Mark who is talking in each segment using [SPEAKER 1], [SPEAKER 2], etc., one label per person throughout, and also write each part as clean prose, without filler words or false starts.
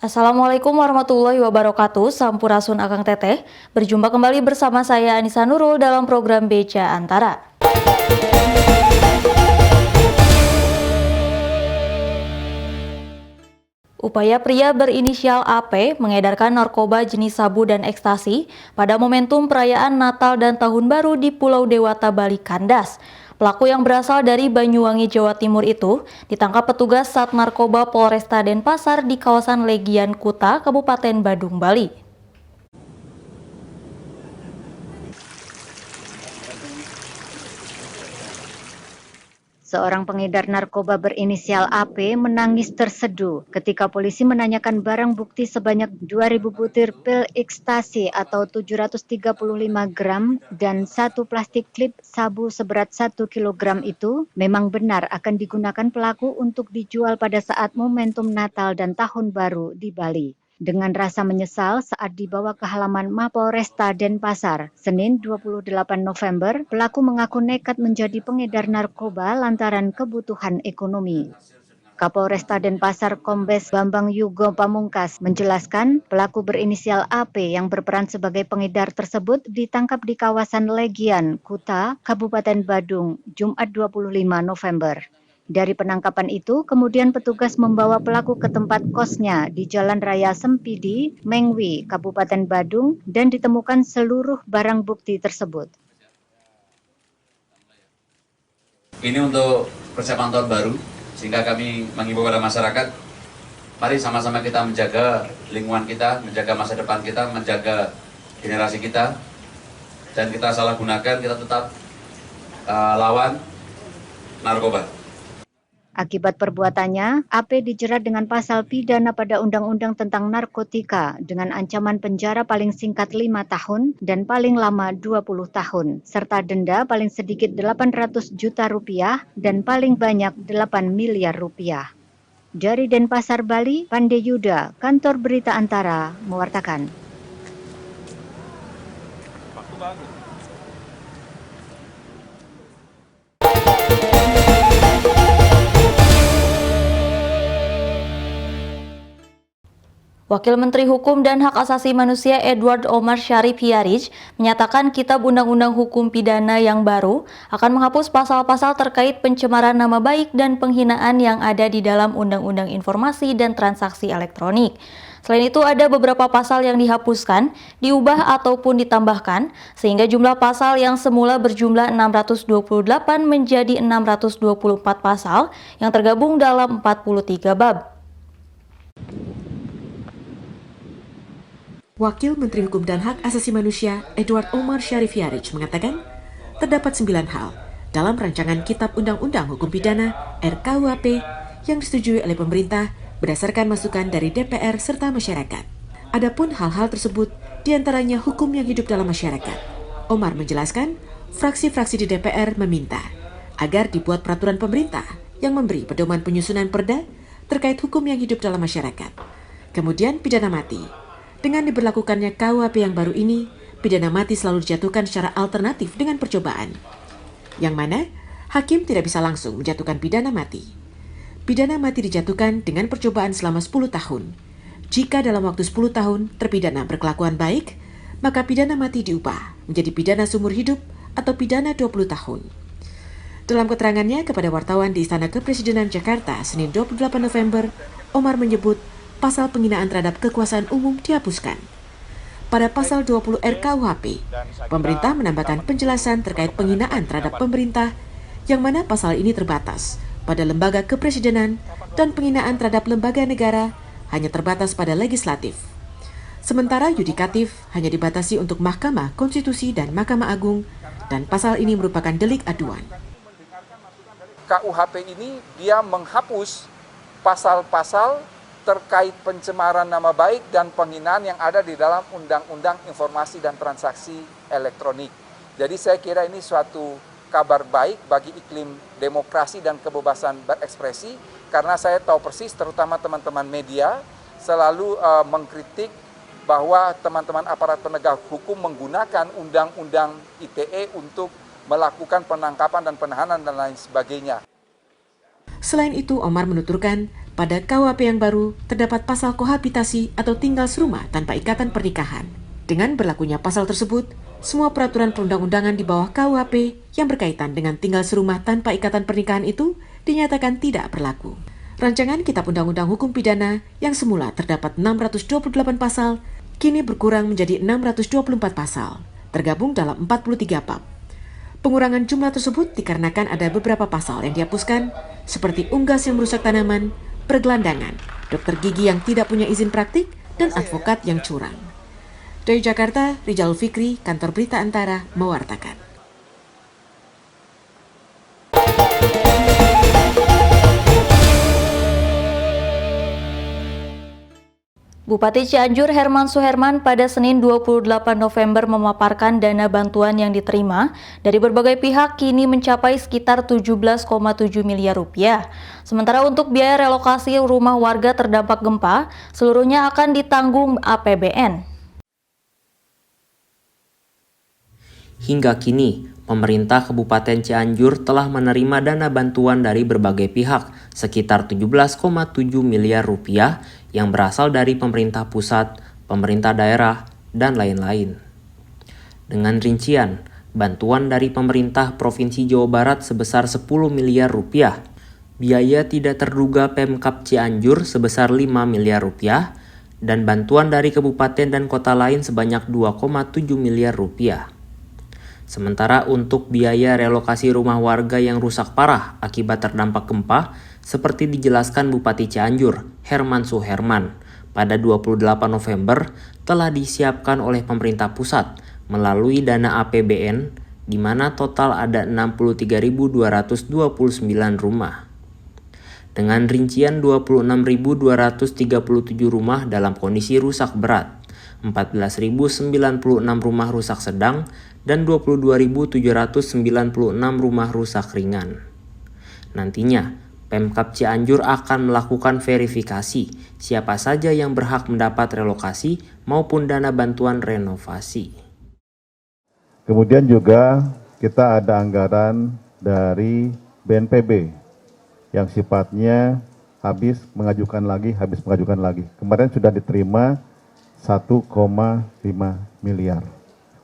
[SPEAKER 1] Assalamualaikum warahmatullahi wabarakatuh. Sampurasun Akang Teteh. Berjumpa kembali bersama saya Anissa Nurul dalam program Beca Antara. Upaya pria berinisial AP mengedarkan narkoba jenis sabu dan ekstasi pada momentum perayaan Natal dan Tahun Baru di Pulau Dewata, Bali kandas. Pelaku yang berasal dari Banyuwangi, Jawa Timur itu ditangkap petugas Sat Narkoba Polresta Denpasar di kawasan Legian Kuta, Kabupaten Badung, Bali.
[SPEAKER 2] Seorang pengedar narkoba berinisial AP menangis terseduh ketika polisi menanyakan barang bukti sebanyak 2.000 butir pil ekstasi atau 735 gram dan satu plastik klip sabu seberat 1 kilogram itu memang benar akan digunakan pelaku untuk dijual pada saat momentum Natal dan Tahun Baru di Bali. Dengan rasa menyesal saat dibawa ke halaman Mapolresta Denpasar, Senin 28 November, pelaku mengaku nekat menjadi pengedar narkoba lantaran kebutuhan ekonomi. Kapolresta Denpasar Kombes Bambang Yugo Pamungkas menjelaskan pelaku berinisial AP yang berperan sebagai pengedar tersebut ditangkap di kawasan Legian, Kuta, Kabupaten Badung, Jumat 25 November. Dari penangkapan itu, kemudian petugas membawa pelaku ke tempat kosnya di Jalan Raya Sempidi, Mengwi, Kabupaten Badung, dan ditemukan seluruh barang bukti tersebut.
[SPEAKER 3] Ini untuk persiapan tahun baru, sehingga kami mengimbau pada masyarakat, mari sama-sama kita menjaga lingkungan kita, menjaga masa depan kita, menjaga generasi kita, dan kita salah gunakan, kita tetap lawan narkoba.
[SPEAKER 2] Akibat perbuatannya, AP dijerat dengan pasal pidana pada Undang-Undang tentang Narkotika dengan ancaman penjara paling singkat 5 tahun dan paling lama 20 tahun, serta denda paling sedikit 800 juta rupiah dan paling banyak 8 miliar rupiah. Dari Denpasar, Bali, Pande Yuda, Kantor Berita Antara, mewartakan.
[SPEAKER 1] Wakil Menteri Hukum dan Hak Asasi Manusia Edward Omar Syarif Hiarij menyatakan Kitab Undang-Undang Hukum Pidana yang baru akan menghapus pasal-pasal terkait pencemaran nama baik dan penghinaan yang ada di dalam Undang-Undang Informasi dan Transaksi Elektronik. Selain itu ada beberapa pasal yang dihapuskan, diubah ataupun ditambahkan, sehingga jumlah pasal yang semula berjumlah 628 menjadi 624 pasal yang tergabung dalam 43 bab.
[SPEAKER 4] Wakil Menteri Hukum dan Hak Asasi Manusia Edward Omar Syarif Hiarij mengatakan, terdapat 9 hal dalam rancangan Kitab Undang-Undang Hukum Pidana RKUHP yang disetujui oleh pemerintah berdasarkan masukan dari DPR serta masyarakat. Adapun hal-hal tersebut diantaranya hukum yang hidup dalam masyarakat. Omar menjelaskan, fraksi-fraksi di DPR meminta agar dibuat peraturan pemerintah yang memberi pedoman penyusunan perda terkait hukum yang hidup dalam masyarakat. Kemudian pidana mati. Dengan diberlakukannya KUHP yang baru ini, pidana mati selalu dijatuhkan secara alternatif dengan percobaan, yang mana hakim tidak bisa langsung menjatuhkan pidana mati. Pidana mati dijatuhkan dengan percobaan selama 10 tahun. Jika dalam waktu 10 tahun terpidana berkelakuan baik, maka pidana mati diubah menjadi pidana seumur hidup atau pidana 20 tahun. Dalam keterangannya kepada wartawan di Istana Kepresidenan Jakarta, Senin 28 November, Omar menyebut pasal penghinaan terhadap kekuasaan umum dihapuskan. Pada pasal 20 RKUHP, pemerintah menambahkan penjelasan terkait penghinaan terhadap pemerintah, yang mana pasal ini terbatas pada lembaga kepresidenan dan penghinaan terhadap lembaga negara hanya terbatas pada legislatif. Sementara yudikatif hanya dibatasi untuk Mahkamah Konstitusi dan Mahkamah Agung, dan pasal ini merupakan delik aduan.
[SPEAKER 5] KUHP ini dia menghapus pasal-pasal terkait pencemaran nama baik dan penghinaan yang ada di dalam Undang-Undang Informasi dan Transaksi Elektronik. Jadi saya kira ini suatu kabar baik bagi iklim demokrasi dan kebebasan berekspresi, karena saya tahu persis terutama teman-teman media selalu mengkritik bahwa teman-teman aparat penegak hukum menggunakan Undang-Undang ITE untuk melakukan penangkapan dan penahanan dan lain sebagainya.
[SPEAKER 4] Selain itu, Omar menuturkan pada KUHP yang baru terdapat pasal kohabitasi atau tinggal serumah tanpa ikatan pernikahan. Dengan berlakunya pasal tersebut, semua peraturan perundang-undangan di bawah KUHP yang berkaitan dengan tinggal serumah tanpa ikatan pernikahan itu dinyatakan tidak berlaku. Rancangan Kitab Undang-Undang Hukum Pidana yang semula terdapat 628 pasal, kini berkurang menjadi 624 pasal, tergabung dalam 43 bab. Pengurangan jumlah tersebut dikarenakan ada beberapa pasal yang dihapuskan, seperti unggas yang merusak tanaman, pergelandangan, dokter gigi yang tidak punya izin praktik, dan advokat yang curang. Dari Jakarta, Rizal Fikri, Kantor Berita Antara, mewartakan.
[SPEAKER 1] Bupati Cianjur Herman Suherman pada Senin 28 November memaparkan dana bantuan yang diterima dari berbagai pihak kini mencapai sekitar 17,7 miliar rupiah. Sementara untuk biaya relokasi rumah warga terdampak gempa, seluruhnya akan ditanggung APBN.
[SPEAKER 6] Hingga kini, pemerintah Kabupaten Cianjur telah menerima dana bantuan dari berbagai pihak sekitar 17,7 miliar rupiah yang berasal dari pemerintah pusat, pemerintah daerah, dan lain-lain. Dengan rincian, bantuan dari pemerintah Provinsi Jawa Barat sebesar 10 miliar rupiah, biaya tidak terduga Pemkab Cianjur sebesar 5 miliar rupiah, dan bantuan dari kabupaten dan kota lain sebanyak 2,7 miliar rupiah. Sementara untuk biaya relokasi rumah warga yang rusak parah akibat terdampak gempa, seperti dijelaskan Bupati Cianjur, Herman Suherman, pada 28 November telah disiapkan oleh pemerintah pusat melalui dana APBN, di mana total ada 63.229 rumah. Dengan rincian 26.237 rumah dalam kondisi rusak berat, 14.096 rumah rusak sedang, dan 22.796 rumah rusak ringan. Nantinya, Pemkab Cianjur akan melakukan verifikasi siapa saja yang berhak mendapat relokasi maupun dana bantuan renovasi.
[SPEAKER 7] Kemudian juga kita ada anggaran dari BNPB yang sifatnya habis mengajukan lagi. Kemarin sudah diterima 1,5 miliar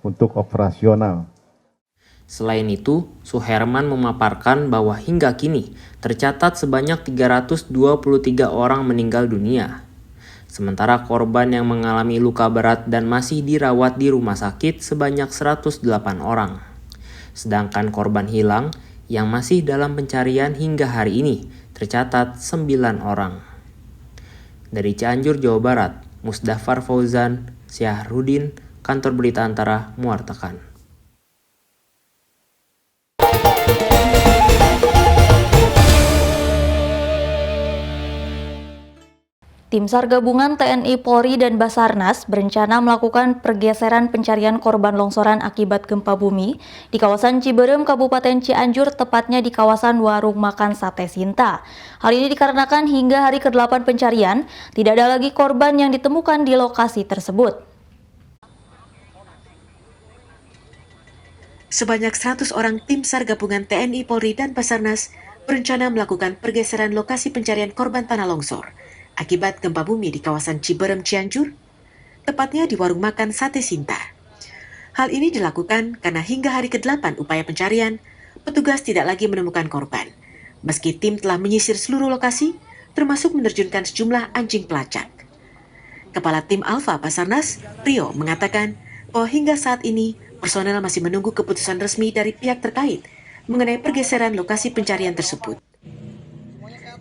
[SPEAKER 7] untuk operasional.
[SPEAKER 6] Selain itu, Suherman memaparkan bahwa hingga kini tercatat sebanyak 323 orang meninggal dunia. Sementara korban yang mengalami luka berat dan masih dirawat di rumah sakit sebanyak 108 orang. Sedangkan korban hilang yang masih dalam pencarian hingga hari ini tercatat 9 orang. Dari Cianjur, Jawa Barat, Musdafar Fauzan, Syahrudin, Kantor Berita Antara, mewartakan.
[SPEAKER 1] Tim SAR gabungan TNI Polri dan Basarnas berencana melakukan pergeseran pencarian korban longsoran akibat gempa bumi di kawasan Ciberem, Kabupaten Cianjur, tepatnya di kawasan warung makan Sate Sinta. Hal ini dikarenakan hingga hari ke-8 pencarian, tidak ada lagi korban yang ditemukan di lokasi tersebut.
[SPEAKER 4] Sebanyak 100 orang tim SAR gabungan TNI, Polri, dan Basarnas berencana melakukan pergeseran lokasi pencarian korban tanah longsor akibat gempa bumi di kawasan Ciberem, Cianjur, tepatnya di warung makan Sate Sinta. Hal ini dilakukan karena hingga hari ke-8 upaya pencarian, petugas tidak lagi menemukan korban. Meski tim telah menyisir seluruh lokasi, termasuk menerjunkan sejumlah anjing pelacak. Kepala Tim Alfa Basarnas, Rio, mengatakan bahwa hingga saat ini personel masih menunggu keputusan resmi dari pihak terkait mengenai pergeseran lokasi pencarian tersebut.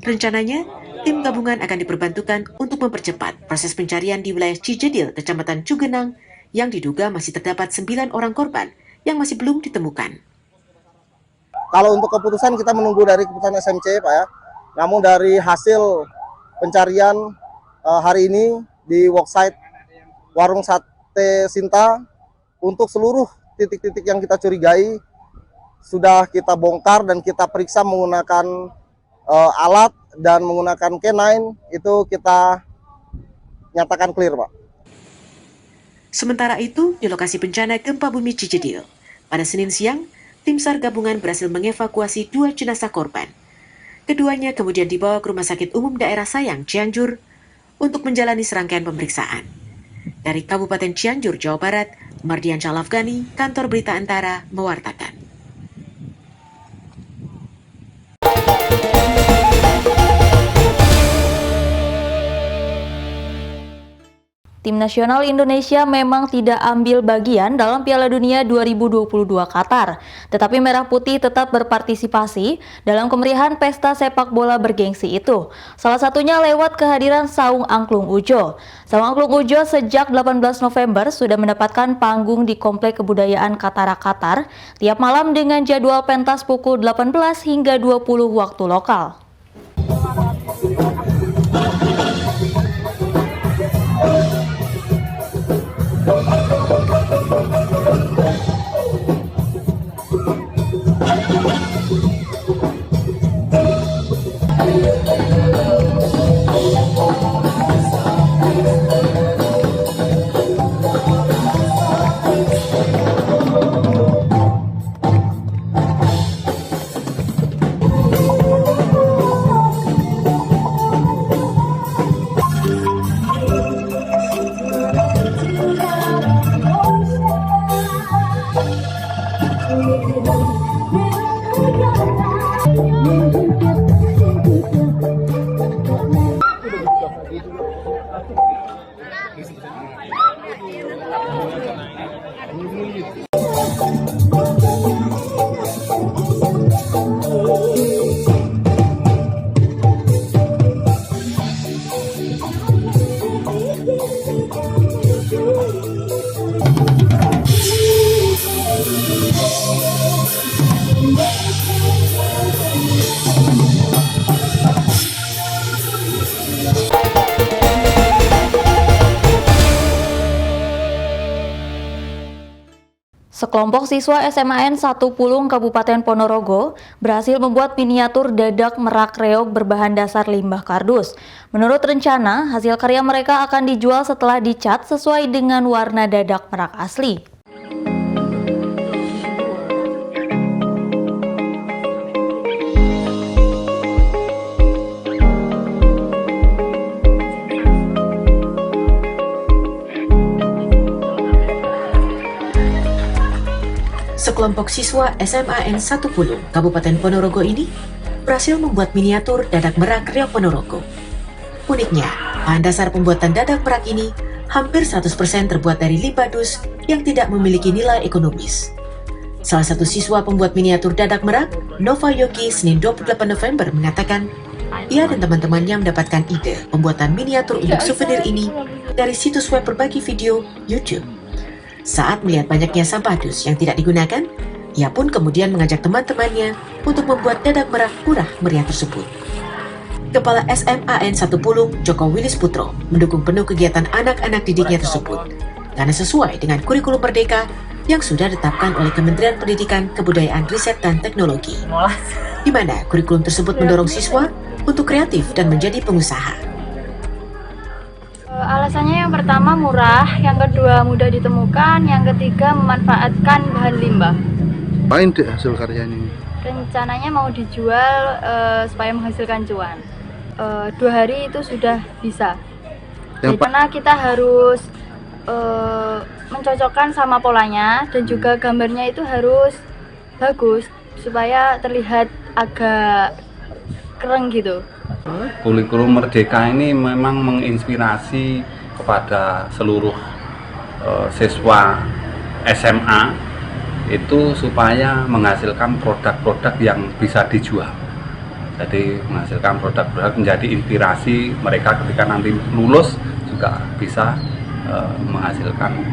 [SPEAKER 4] Rencananya, tim gabungan akan diperbantukan untuk mempercepat proses pencarian di wilayah Cijedil, Kecamatan Cugenang, yang diduga masih terdapat 9 orang korban yang masih belum ditemukan.
[SPEAKER 8] Kalau untuk keputusan kita menunggu dari keputusan SMC, Pak ya. Namun dari hasil pencarian hari ini di worksite warung Sate Sinta, untuk seluruh titik-titik yang kita curigai sudah kita bongkar dan kita periksa menggunakan alat dan menggunakan K9, itu kita nyatakan clear, Pak.
[SPEAKER 4] Sementara itu, di lokasi bencana gempa bumi Cijedil, pada Senin siang, tim SAR gabungan berhasil mengevakuasi 2 jenazah korban. Keduanya kemudian dibawa ke Rumah Sakit Umum Daerah Sayang, Cianjur, untuk menjalani serangkaian pemeriksaan. Dari Kabupaten Cianjur, Jawa Barat, Mardian Syalafgani, Kantor Berita Antara, mewartakan.
[SPEAKER 1] Tim nasional Indonesia memang tidak ambil bagian dalam Piala Dunia 2022 Qatar, tetapi Merah Putih tetap berpartisipasi dalam kemeriahan pesta sepak bola bergengsi itu. Salah satunya lewat kehadiran Saung Angklung Ujo. Saung Angklung Ujo sejak 18 November sudah mendapatkan panggung di Komplek Kebudayaan Katara Qatar tiap malam dengan jadwal pentas pukul 18 hingga 20 waktu lokal. Sekelompok siswa SMAN 1 Pulung Kabupaten Ponorogo berhasil membuat miniatur dadak merak reog berbahan dasar limbah kardus. Menurut rencana, hasil karya mereka akan dijual setelah dicat sesuai dengan warna dadak merak asli.
[SPEAKER 4] Sekelompok siswa SMAN 1 Pulung, Kabupaten Ponorogo ini berhasil membuat miniatur dadak merak reog Ponorogo. Uniknya, bahan dasar pembuatan dadak merak ini hampir 100% terbuat dari limbah dus yang tidak memiliki nilai ekonomis. Salah satu siswa pembuat miniatur dadak merak, Nova Yogi, Senin 28 November mengatakan, ia dan teman-temannya mendapatkan ide pembuatan miniatur untuk souvenir ini dari situs web berbagi video YouTube. Saat melihat banyaknya sampah dus yang tidak digunakan, ia pun kemudian mengajak teman-temannya untuk membuat dadak merak murah meriah tersebut. Kepala SMAN 1 Pulung, Joko Wilis Putro, mendukung penuh kegiatan anak-anak didiknya tersebut karena sesuai dengan kurikulum Merdeka yang sudah ditetapkan oleh Kementerian Pendidikan, Kebudayaan, Riset, dan Teknologi, di mana kurikulum tersebut mendorong siswa untuk kreatif dan menjadi pengusaha.
[SPEAKER 9] Alasannya yang pertama murah, yang kedua mudah ditemukan, yang ketiga memanfaatkan bahan limbah.
[SPEAKER 10] Apain deh hasil karya ini?
[SPEAKER 9] Rencananya mau dijual supaya menghasilkan cuan. 2 hari itu sudah bisa. Karena kita harus mencocokkan sama polanya dan juga gambarnya itu harus bagus supaya terlihat agak keren gitu.
[SPEAKER 11] Kurikulum Merdeka ini memang menginspirasi kepada seluruh siswa SMA itu supaya menghasilkan produk-produk yang bisa dijual. Jadi menghasilkan produk-produk menjadi inspirasi mereka ketika nanti lulus juga bisa menghasilkan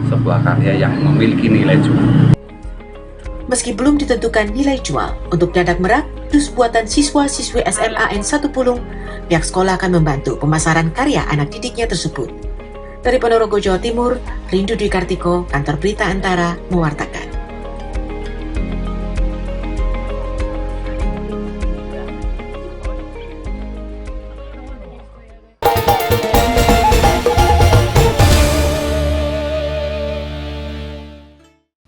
[SPEAKER 11] sebuah karya yang memiliki nilai jual.
[SPEAKER 4] Meski belum ditentukan nilai jual untuk dadak merak dus buatan siswa-siswi SMAN 1 Pulung, pihak sekolah akan membantu pemasaran karya anak didiknya tersebut. Dari Ponorogo, Jawa Timur, Rindu Dwi Kartiko, Kantor Berita Antara, mewartakan.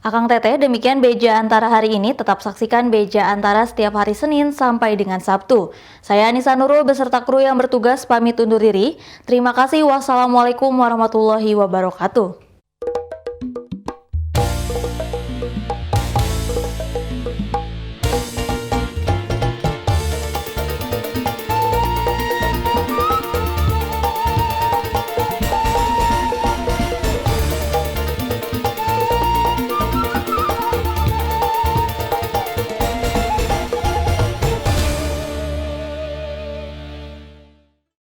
[SPEAKER 1] Akang Teteh, demikian Beja Antara hari ini. Tetap saksikan Beja Antara setiap hari Senin sampai dengan Sabtu. Saya Anissa Nurul beserta kru yang bertugas pamit undur diri. Terima kasih. Wassalamualaikum warahmatullahi wabarakatuh.